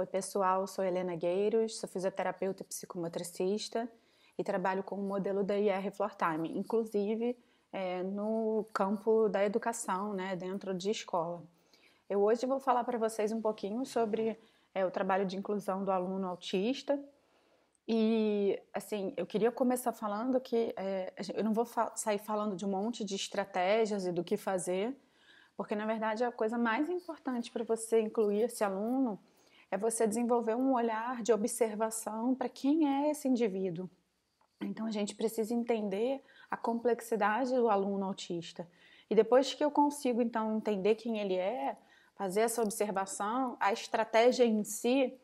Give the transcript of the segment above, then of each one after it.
Oi pessoal, sou Helena Gueiros, sou fisioterapeuta e psicomotricista e trabalho com o modelo da IR Floortime, inclusive no campo da educação, né, dentro de escola. Eu hoje vou falar para vocês um pouquinho sobre o trabalho de inclusão do aluno autista e, assim, eu queria começar falando que eu não vou sair falando de um monte de estratégias e do que fazer, porque na verdade a coisa mais importante para você incluir esse aluno é você desenvolver um olhar de observação para quem é esse indivíduo. Então a gente precisa entender a complexidade do aluno autista. E depois que eu consigo então entender quem ele é, fazer essa observação, a estratégia em si,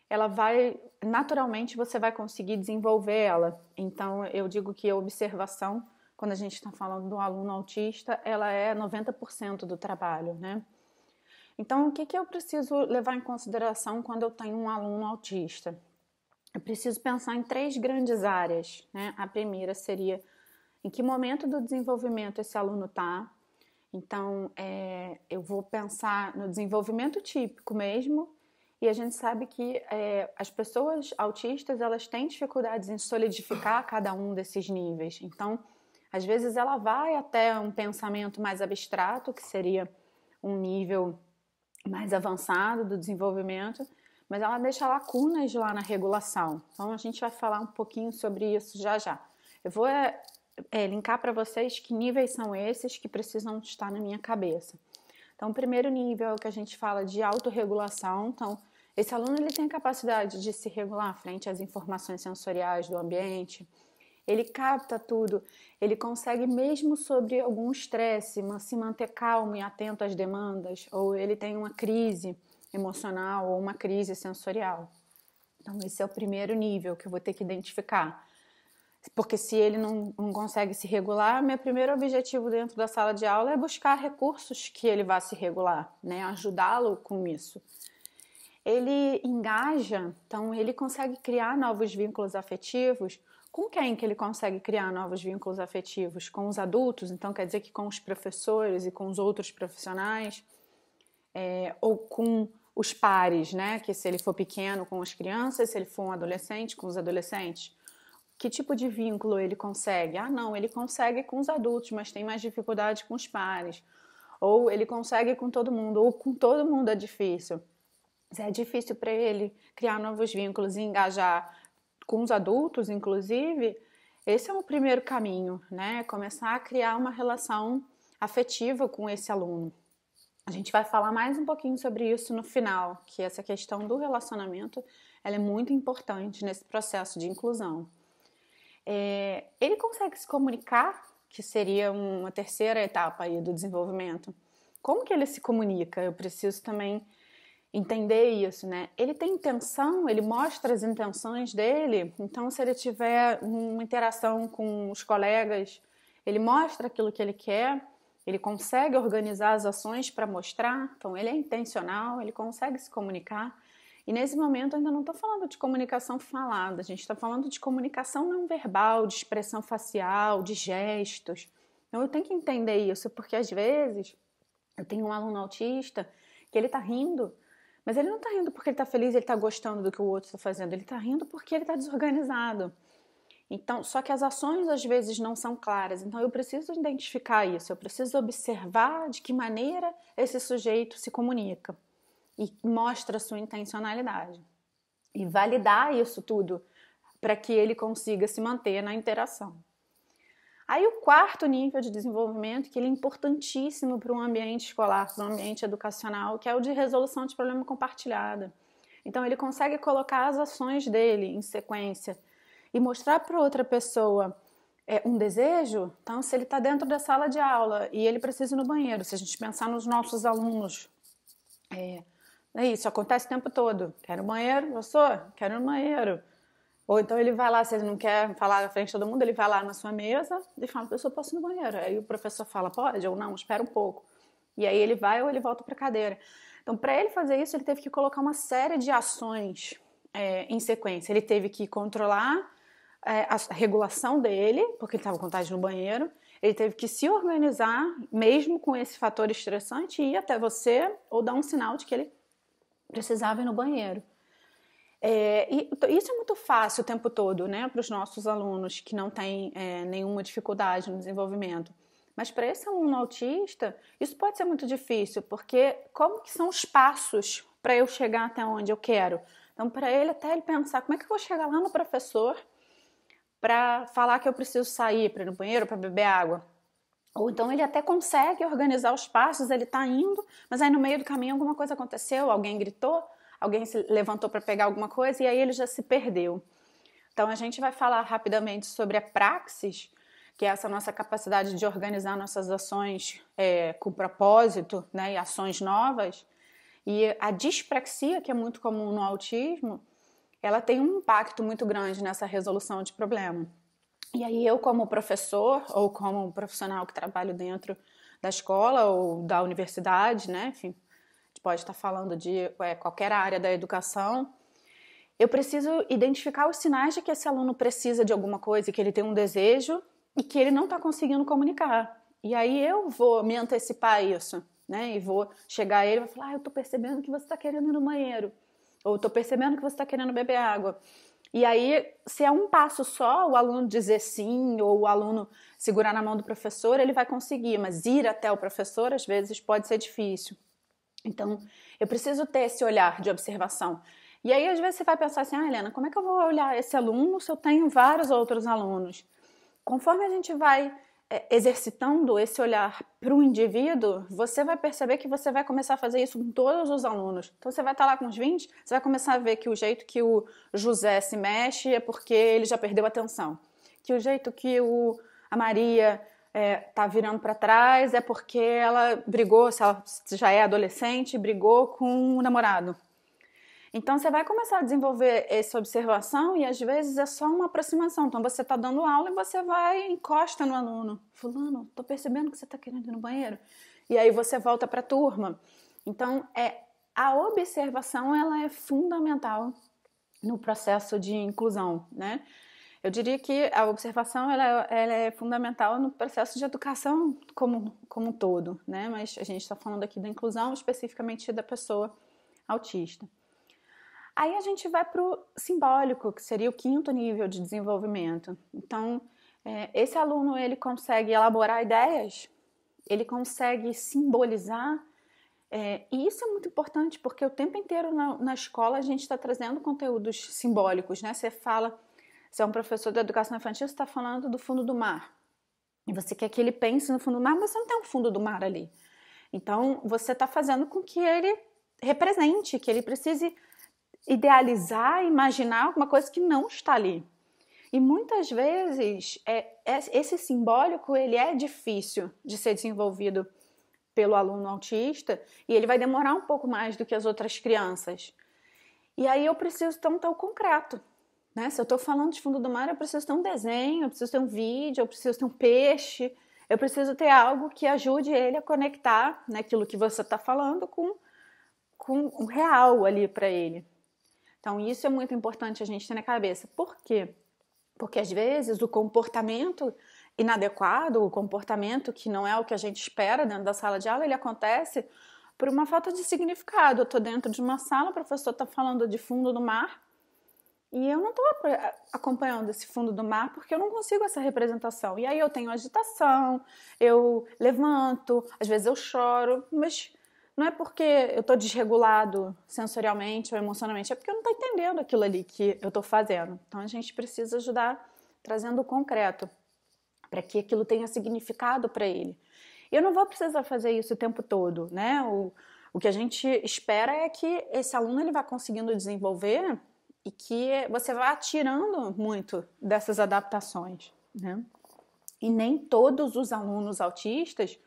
ela vai, naturalmente você vai conseguir desenvolver ela. Então eu digo que a observação, quando a gente está falando do aluno autista, ela é 90% do trabalho, né? Então, o que eu preciso levar em consideração quando eu tenho um aluno autista? Eu preciso pensar em 3 grandes áreas, né? A primeira seria em que momento do desenvolvimento esse aluno está. Então, eu vou pensar no desenvolvimento típico mesmo, e a gente sabe que as pessoas autistas, elas têm dificuldades em solidificar cada um desses níveis. Então, às vezes ela vai até um pensamento mais abstrato, que seria um nível mais avançado do desenvolvimento, mas ela deixa lacunas lá na regulação. Então a gente vai falar um pouquinho sobre isso já já. Eu vou linkar para vocês que níveis são esses que precisam estar na minha cabeça. Então o primeiro nível é o que a gente fala de autorregulação. Então esse aluno ele tem a capacidade de se regular frente às informações sensoriais do ambiente. Ele capta tudo, ele consegue mesmo sobre algum estresse se manter calmo e atento às demandas, ou ele tem uma crise emocional ou uma crise sensorial. Então esse é o primeiro nível que eu vou ter que identificar. Porque se ele não consegue se regular, meu primeiro objetivo dentro da sala de aula é buscar recursos que ele vá se regular, né? Ajudá-lo com isso. Ele engaja, então ele consegue criar novos vínculos afetivos. Com quem que ele consegue criar novos vínculos afetivos? Com os adultos, então quer dizer que com os professores e com os outros profissionais, ou com os pares, né? Que se ele for pequeno com as crianças, se ele for um adolescente com os adolescentes. Que tipo de vínculo ele consegue? Ah, não, ele consegue com os adultos, mas tem mais dificuldade com os pares. Ou ele consegue com todo mundo, ou com todo mundo é difícil. Se é difícil para ele criar novos vínculos e engajar com os adultos, inclusive, esse é o primeiro caminho, né? Começar a criar uma relação afetiva com esse aluno. A gente vai falar mais um pouquinho sobre isso no final, que essa questão do relacionamento, ela é muito importante nesse processo de inclusão. Ele consegue se comunicar, que seria uma terceira etapa aí do desenvolvimento. Como que ele se comunica? Eu preciso também entender isso, né? Ele tem intenção, ele mostra as intenções dele, então se ele tiver uma interação com os colegas, ele mostra aquilo que ele quer, ele consegue organizar as ações para mostrar, então ele é intencional, ele consegue se comunicar. E nesse momento eu ainda não estou falando de comunicação falada, a gente está falando de comunicação não verbal, de expressão facial, de gestos. Então eu tenho que entender isso, porque às vezes eu tenho um aluno autista que ele está rindo, mas ele não está rindo porque ele está feliz, ele está gostando do que o outro está fazendo. Ele está rindo porque ele está desorganizado. Então, só que as ações às vezes não são claras. Então eu preciso identificar isso. Eu preciso observar de que maneira esse sujeito se comunica e mostra a sua intencionalidade. E validar isso tudo para que ele consiga se manter na interação. Aí o quarto nível de desenvolvimento, que ele é importantíssimo para um ambiente escolar, para um ambiente educacional, que é o de resolução de problema compartilhada. Então ele consegue colocar as ações dele em sequência e mostrar para outra pessoa um desejo. Então se ele está dentro da sala de aula e ele precisa ir no banheiro, se a gente pensar nos nossos alunos, isso acontece o tempo todo. Quero no banheiro, professor? Quero no banheiro. Ou então ele vai lá, se ele não quer falar na frente de todo mundo, ele vai lá na sua mesa e fala, professor, posso ir no banheiro? Aí o professor fala, pode ou não, espera um pouco. E aí ele vai ou ele volta para a cadeira. Então, para ele fazer isso, ele teve que colocar uma série de ações em sequência. Ele teve que controlar a regulação dele, porque ele estava com vontade no banheiro. Ele teve que se organizar, mesmo com esse fator estressante, e ir até você ou dar um sinal de que ele precisava ir no banheiro. E isso é muito fácil o tempo todo, né, para os nossos alunos que não têm nenhuma dificuldade no desenvolvimento. Mas para esse aluno autista, isso pode ser muito difícil, porque como que são os passos para eu chegar até onde eu quero? Então, para ele, até ele pensar, como é que eu vou chegar lá no professor para falar que eu preciso sair, para ir no banheiro, para beber água? Ou então ele até consegue organizar os passos, ele está indo, mas aí no meio do caminho alguma coisa aconteceu, alguém gritou, alguém se levantou para pegar alguma coisa e aí ele já se perdeu. Então a gente vai falar rapidamente sobre a praxis, que é essa nossa capacidade de organizar nossas ações com propósito, né, e ações novas. E a dispraxia, que é muito comum no autismo, ela tem um impacto muito grande nessa resolução de problema. E aí eu, como professor ou como profissional que trabalho dentro da escola ou da universidade, né, enfim, a gente pode estar falando de qualquer área da educação, eu preciso identificar os sinais de que esse aluno precisa de alguma coisa, que ele tem um desejo e que ele não está conseguindo comunicar. E aí eu vou me antecipar a isso, né, e vou chegar a ele e vou falar, eu estou percebendo que você está querendo ir no banheiro, ou estou percebendo que você está querendo beber água. E aí, se é um passo só, o aluno dizer sim, ou o aluno segurar na mão do professor, ele vai conseguir, mas ir até o professor, às vezes, pode ser difícil. Então, eu preciso ter esse olhar de observação. E aí, às vezes, você vai pensar assim, Helena, como é que eu vou olhar esse aluno se eu tenho vários outros alunos? Conforme a gente vai exercitando esse olhar para o indivíduo, você vai perceber que você vai começar a fazer isso com todos os alunos. Então você vai estar lá com uns 20, você vai começar a ver que o jeito que o José se mexe é porque ele já perdeu a atenção. Que o jeito que a Maria tá virando para trás é porque ela brigou, se ela já é adolescente, brigou com o namorado. Então você vai começar a desenvolver essa observação e às vezes é só uma aproximação. Então você está dando aula e você vai encosta no aluno. Fulano, estou percebendo que você está querendo ir no banheiro. E aí você volta para a turma. Então a observação ela é fundamental no processo de inclusão, né? Eu diria que a observação ela é fundamental no processo de educação como um todo, né? Mas a gente está falando aqui da inclusão especificamente da pessoa autista. Aí a gente vai para o simbólico, que seria o 5º nível de desenvolvimento. Então, esse aluno ele consegue elaborar ideias, ele consegue simbolizar, e isso é muito importante, porque o tempo inteiro na escola a gente está trazendo conteúdos simbólicos, né? Você é um professor de educação infantil, você está falando do fundo do mar, e você quer que ele pense no fundo do mar, mas você não tem um fundo do mar ali. Então, você está fazendo com que ele represente, que ele precise idealizar, imaginar alguma coisa que não está ali. E muitas vezes esse simbólico ele é difícil de ser desenvolvido pelo aluno autista e ele vai demorar um pouco mais do que as outras crianças. E aí eu preciso ter um tal concreto, né? Se eu estou falando de fundo do mar, eu preciso ter um desenho, eu preciso ter um vídeo, eu preciso ter um peixe, eu preciso ter algo que ajude ele a conectar, né, aquilo que você está falando com o real ali para ele. Então, isso é muito importante a gente ter na cabeça. Por quê? Porque, às vezes, o comportamento inadequado, o comportamento que não é o que a gente espera dentro da sala de aula, ele acontece por uma falta de significado. Eu estou dentro de uma sala, o professor está falando de fundo do mar e eu não estou acompanhando esse fundo do mar porque eu não consigo essa representação. E aí eu tenho agitação, eu levanto, às vezes eu choro, mas não é porque eu estou desregulado sensorialmente ou emocionalmente, é porque eu não estou entendendo aquilo ali que eu estou fazendo. Então a gente precisa ajudar trazendo o concreto para que aquilo tenha significado para ele. Eu não vou precisar fazer isso o tempo todo, né? O que a gente espera é que esse aluno ele vá conseguindo desenvolver e que você vá tirando muito dessas adaptações, né? E nem todos os alunos autistas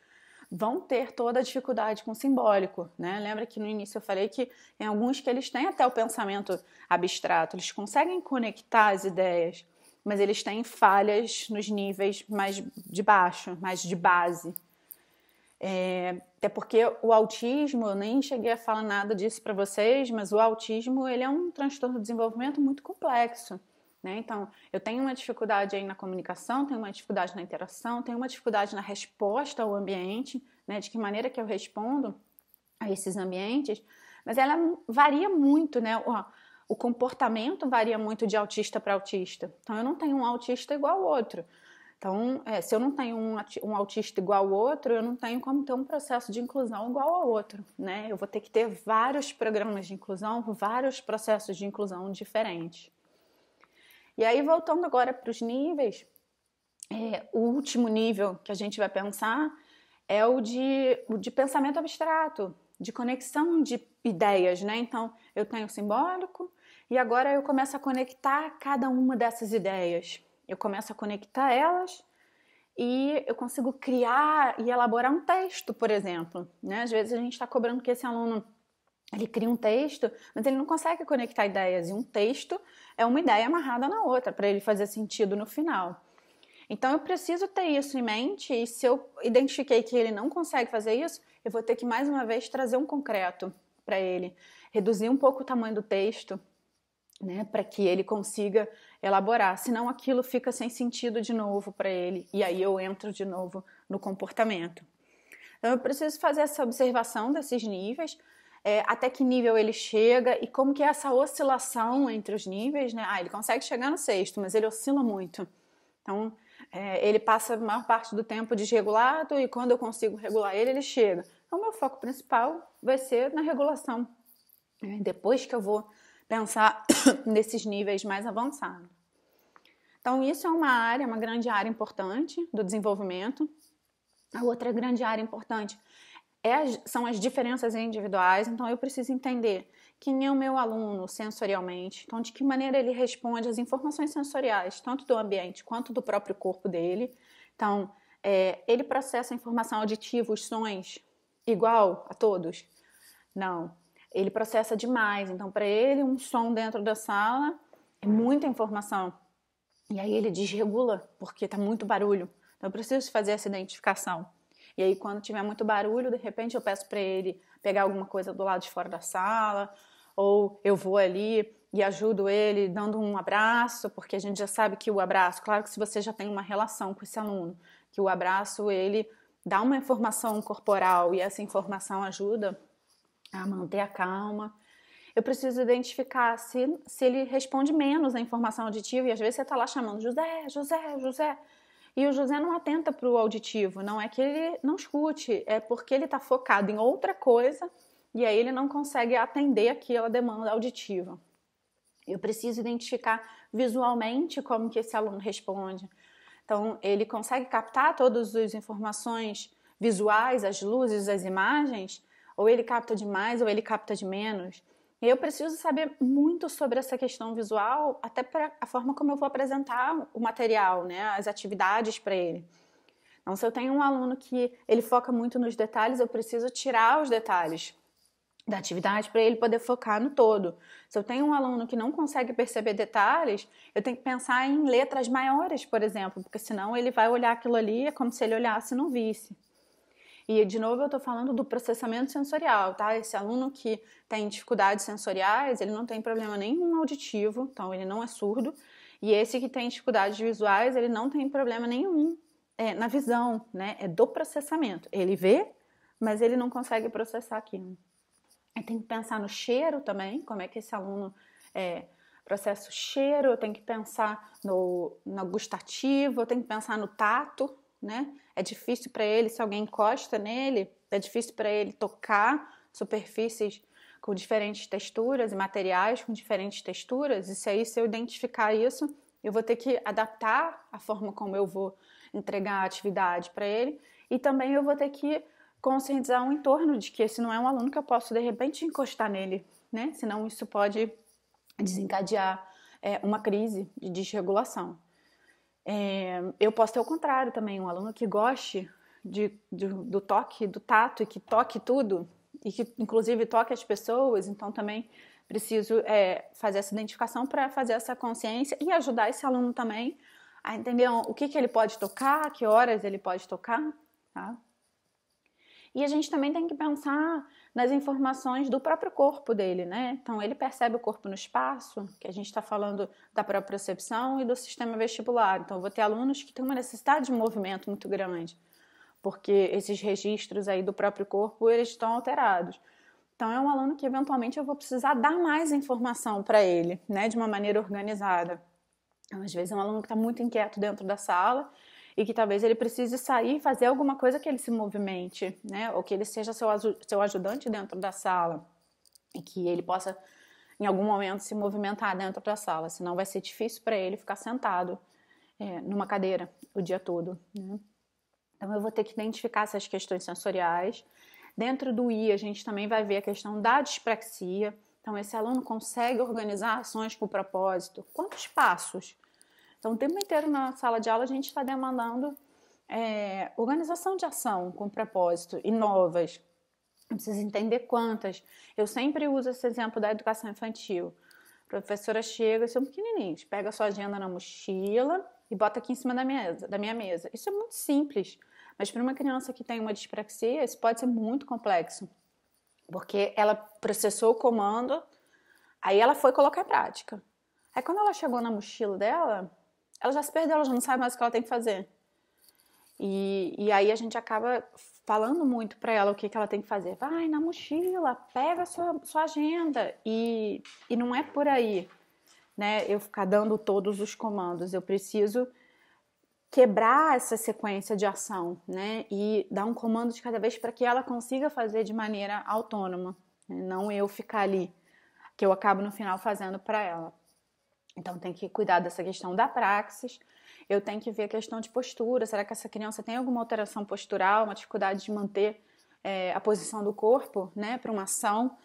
vão ter toda a dificuldade com o simbólico, né? Lembra que no início eu falei que em alguns que eles têm até o pensamento abstrato, eles conseguem conectar as ideias, mas eles têm falhas nos níveis mais de baixo, mais de base. Até porque o autismo, eu nem cheguei a falar nada disso para vocês, mas o autismo ele é um transtorno de desenvolvimento muito complexo, né? Então, eu tenho uma dificuldade aí na comunicação, tenho uma dificuldade na interação, tenho uma dificuldade na resposta ao ambiente, né? De que maneira que eu respondo a esses ambientes, mas ela varia muito, né? o comportamento varia muito de autista para autista. Então, eu não tenho um autista igual ao outro. Então, se eu não tenho um autista igual ao outro, eu não tenho como ter um processo de inclusão igual ao outro, né? Eu vou ter que ter vários programas de inclusão, vários processos de inclusão diferentes. E aí, voltando agora para os níveis, o último nível que a gente vai pensar é o de pensamento abstrato, de conexão de ideias, né? Então, eu tenho o simbólico e agora eu começo a conectar cada uma dessas ideias. Eu começo a conectar elas e eu consigo criar e elaborar um texto, por exemplo, né? Às vezes a gente está cobrando que esse aluno ele cria um texto, mas ele não consegue conectar ideias, e um texto é uma ideia amarrada na outra para ele fazer sentido no final. Então eu preciso ter isso em mente, e se eu identifiquei que ele não consegue fazer isso, eu vou ter que mais uma vez trazer um concreto para ele, reduzir um pouco o tamanho do texto, né, para que ele consiga elaborar, senão aquilo fica sem sentido de novo para ele, e aí eu entro de novo no comportamento. Então eu preciso fazer essa observação desses níveis, até que nível ele chega e como que é essa oscilação entre os níveis, né? Ele consegue chegar no 6º, mas ele oscila muito. Então, ele passa a maior parte do tempo desregulado e quando eu consigo regular ele, ele chega. Então, meu foco principal vai ser na regulação. Depois que eu vou pensar nesses níveis mais avançados. Então, isso é uma grande área importante do desenvolvimento. A outra grande área importante são as diferenças individuais. Então, eu preciso entender quem é o meu aluno sensorialmente, então de que maneira ele responde às informações sensoriais, tanto do ambiente quanto do próprio corpo dele. Então, ele processa a informação auditiva, os sons, igual a todos? Não. Ele processa demais, então para ele um som dentro da sala é muita informação. E aí ele desregula, porque está muito barulho. Então eu preciso fazer essa identificação. E aí quando tiver muito barulho, de repente eu peço para ele pegar alguma coisa do lado de fora da sala, ou eu vou ali e ajudo ele dando um abraço, porque a gente já sabe que o abraço, claro que se você já tem uma relação com esse aluno, que o abraço ele dá uma informação corporal e essa informação ajuda a manter a calma. Eu preciso identificar se ele responde menos à informação auditiva, e às vezes você está lá chamando José, José, José, e o José não atenta para o auditivo, não é que ele não escute, é porque ele está focado em outra coisa e aí ele não consegue atender aquela demanda auditiva. Eu preciso identificar visualmente como que esse aluno responde. Então, ele consegue captar todas as informações visuais, as luzes, as imagens, ou ele capta de mais ou ele capta de menos. E eu preciso saber muito sobre essa questão visual, até para a forma como eu vou apresentar o material, né, as atividades para ele. Então, se eu tenho um aluno que ele foca muito nos detalhes, eu preciso tirar os detalhes da atividade para ele poder focar no todo. Se eu tenho um aluno que não consegue perceber detalhes, eu tenho que pensar em letras maiores, por exemplo, porque senão ele vai olhar aquilo ali, é como se ele olhasse e não visse. E, de novo, eu estou falando do processamento sensorial, tá? Esse aluno que tem dificuldades sensoriais, ele não tem problema nenhum auditivo, então ele não é surdo. E esse que tem dificuldades visuais, ele não tem problema nenhum na visão, né? É do processamento. Ele vê, mas ele não consegue processar aquilo. Eu tenho que pensar no cheiro também, como é que esse aluno processa o cheiro, eu tenho que pensar no gustativo, eu tenho que pensar no tato, né? É difícil para ele, se alguém encosta nele, é difícil para ele tocar superfícies com diferentes texturas e materiais com diferentes texturas. E se eu identificar isso, eu vou ter que adaptar a forma como eu vou entregar a atividade para ele. E também eu vou ter que conscientizar o entorno de que esse não é um aluno que eu posso, de repente, encostar nele, né? Senão isso pode desencadear uma crise de desregulação. Eu posso ter o contrário também, um aluno que goste do toque, do tato, e que toque tudo, e que inclusive toque as pessoas. Então também preciso fazer essa identificação para fazer essa consciência e ajudar esse aluno também a entender o que ele pode tocar, que horas ele pode tocar, tá? E a gente também tem que pensar nas informações do próprio corpo dele, né? Então, ele percebe o corpo no espaço, que a gente está falando da propriocepção e do sistema vestibular. Então, eu vou ter alunos que têm uma necessidade de movimento muito grande, porque esses registros aí do próprio corpo, eles estão alterados. Então, é um aluno que eventualmente eu vou precisar dar mais informação para ele, né, de uma maneira organizada. Então, às vezes é um aluno que está muito inquieto dentro da sala e que talvez ele precise sair e fazer alguma coisa que ele se movimente, né, ou que ele seja seu ajudante dentro da sala e que ele possa, em algum momento, se movimentar dentro da sala, senão vai ser difícil para ele ficar sentado numa cadeira o dia todo, né? Então, eu vou ter que identificar essas questões sensoriais. Dentro do I, a gente também vai ver a questão da dispraxia. Então, esse aluno consegue organizar ações com propósito. Quantos passos? Então, o tempo inteiro na sala de aula, a gente está demandando organização de ação com propósito e novas. Eu preciso entender quantas. Eu sempre uso esse exemplo da educação infantil. A professora chega, são pequenininhos, pega a sua agenda na mochila e bota aqui em cima da minha mesa. Isso é muito simples, mas para uma criança que tem uma dispraxia, isso pode ser muito complexo, porque ela processou o comando, aí ela foi colocar em prática. Aí quando ela chegou na mochila dela, ela já se perdeu, ela já não sabe mais o que ela tem que fazer. E aí a gente acaba falando muito para ela o que ela tem que fazer. Vai na mochila, pega a sua agenda. E não é por aí, né? Eu ficar dando todos os comandos. Eu preciso quebrar essa sequência de ação, né? E dar um comando de cada vez para que ela consiga fazer de maneira autônoma, né? Não eu ficar ali, que eu acabo no final fazendo para ela. Então tem que cuidar dessa questão da praxis. Eu tenho que ver a questão de postura. Será que essa criança tem alguma alteração postural, uma dificuldade de manter a posição do corpo, né, para uma ação?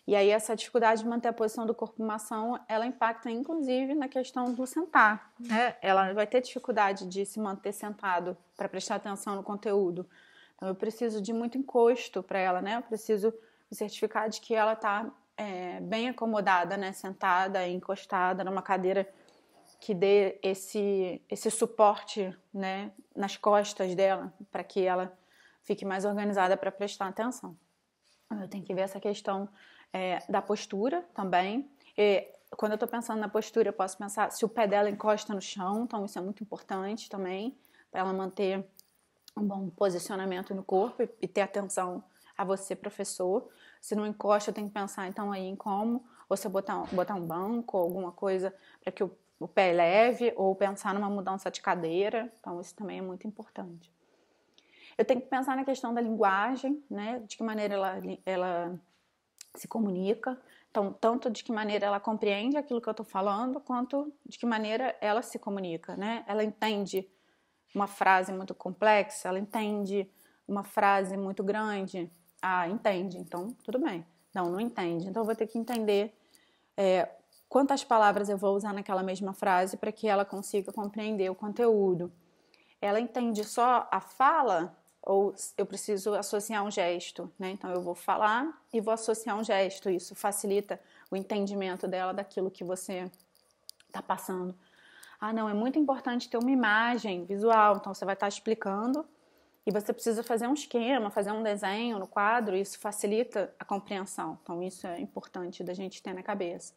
E aí essa dificuldade de manter a posição do corpo para uma ação, ela impacta inclusive na questão do sentar, né? Ela vai ter dificuldade de se manter sentado para prestar atenção no conteúdo. Então eu preciso de muito encosto para ela, né? Eu preciso me certificar de que ela está bem acomodada, né, sentada, encostada numa cadeira que dê esse suporte, né, nas costas dela, para que ela fique mais organizada para prestar atenção. Eu tenho que ver essa questão da postura também. Quando eu estou pensando na postura, eu posso pensar se o pé dela encosta no chão, então isso é muito importante também, para ela manter um bom posicionamento no corpo e ter atenção a você, professor. Se não encosta, eu tenho que pensar então aí em como, ou se eu botar um banco, ou alguma coisa para que o pé leve, ou pensar numa mudança de cadeira. Então isso também é muito importante. Eu tenho que pensar na questão da linguagem, né? De que maneira ela se comunica. Então, tanto de que maneira ela compreende aquilo que eu estou falando, quanto de que maneira ela se comunica, né? Ela entende uma frase muito complexa, ela entende uma frase muito grande. Ah, entende, então tudo bem. Não entende. Então eu vou ter que entender quantas palavras eu vou usar naquela mesma frase para que ela consiga compreender o conteúdo. Ela entende só a fala ou eu preciso associar um gesto, né? Então eu vou falar e vou associar um gesto. Isso facilita o entendimento dela daquilo que você está passando. Ah, não, é muito importante ter uma imagem visual. Então você vai estar explicando e você precisa fazer um esquema, fazer um desenho no quadro. Isso facilita a compreensão. Então isso é importante da gente ter na cabeça.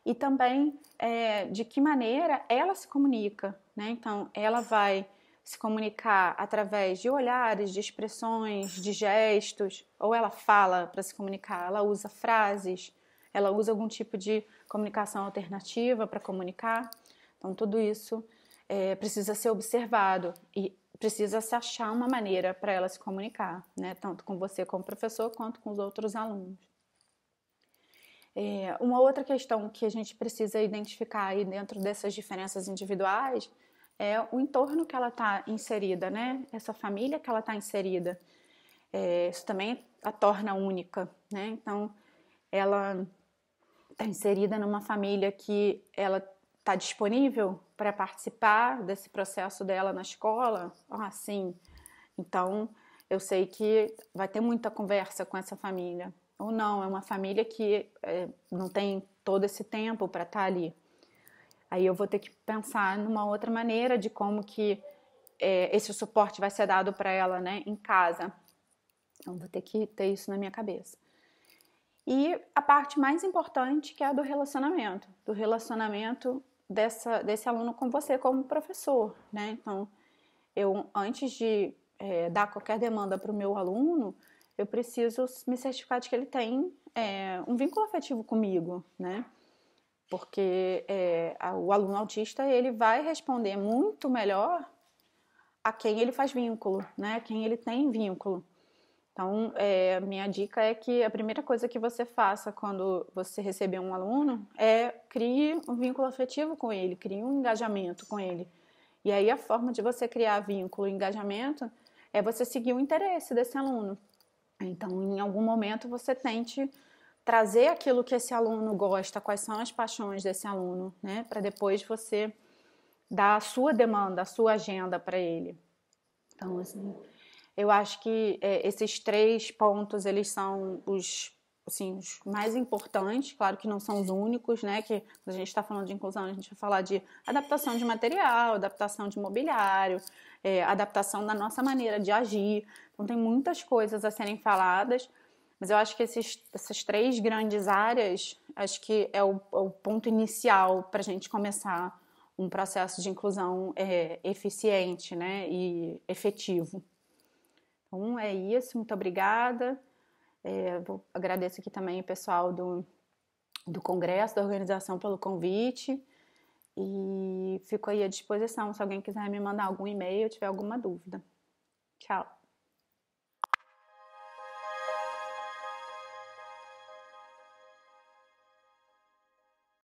E também de que maneira ela se comunica, né? Então ela vai se comunicar através de olhares, de expressões, de gestos, ou ela fala para se comunicar, ela usa frases, ela usa algum tipo de comunicação alternativa para comunicar. Então tudo isso precisa ser observado e precisa se achar uma maneira para ela se comunicar, né? Tanto com você como professor, quanto com os outros alunos. Uma outra questão que a gente precisa identificar aí dentro dessas diferenças individuais é o entorno que ela está inserida, né? Essa família que ela está inserida. Isso também a torna única, né? Então, ela está inserida numa família que ela está disponível para participar desse processo dela na escola. Ah, sim. Então, eu sei que vai ter muita conversa com essa família. Ou não, é uma família que não tem todo esse tempo para estar ali. Aí eu vou ter que pensar numa outra maneira de como que esse suporte vai ser dado para ela, né, em casa. Então vou ter que ter isso na minha cabeça. E a parte mais importante, que é a do relacionamento desse aluno com você como professor, né? Então, eu antes de dar qualquer demanda para o meu aluno, eu preciso me certificar de que ele tem um vínculo afetivo comigo, né? Porque o aluno autista, ele vai responder muito melhor a quem ele faz vínculo, né? A quem ele tem vínculo. Então, minha dica é que a primeira coisa que você faça quando você receber um aluno é crie um vínculo afetivo com ele, crie um engajamento com ele. E aí a forma de você criar vínculo e engajamento é você seguir o interesse desse aluno. Então, em algum momento, você tente trazer aquilo que esse aluno gosta, quais são as paixões desse aluno, né? Para depois você dar a sua demanda, a sua agenda para ele. Então, assim, eu acho que esses 3 pontos, eles são os mais importantes, claro que não são os únicos, né? Que quando a gente está falando de inclusão, a gente vai falar de adaptação de material, adaptação de mobiliário, adaptação da nossa maneira de agir. Então, tem muitas coisas a serem faladas, mas eu acho que essas 3 grandes áreas, acho que é o ponto inicial para a gente começar um processo de inclusão eficiente, né? E efetivo. Então, é isso. Muito obrigada. Agradeço aqui também o pessoal do Congresso, da organização, pelo convite. E fico aí à disposição se alguém quiser me mandar algum e-mail ou tiver alguma dúvida. Tchau!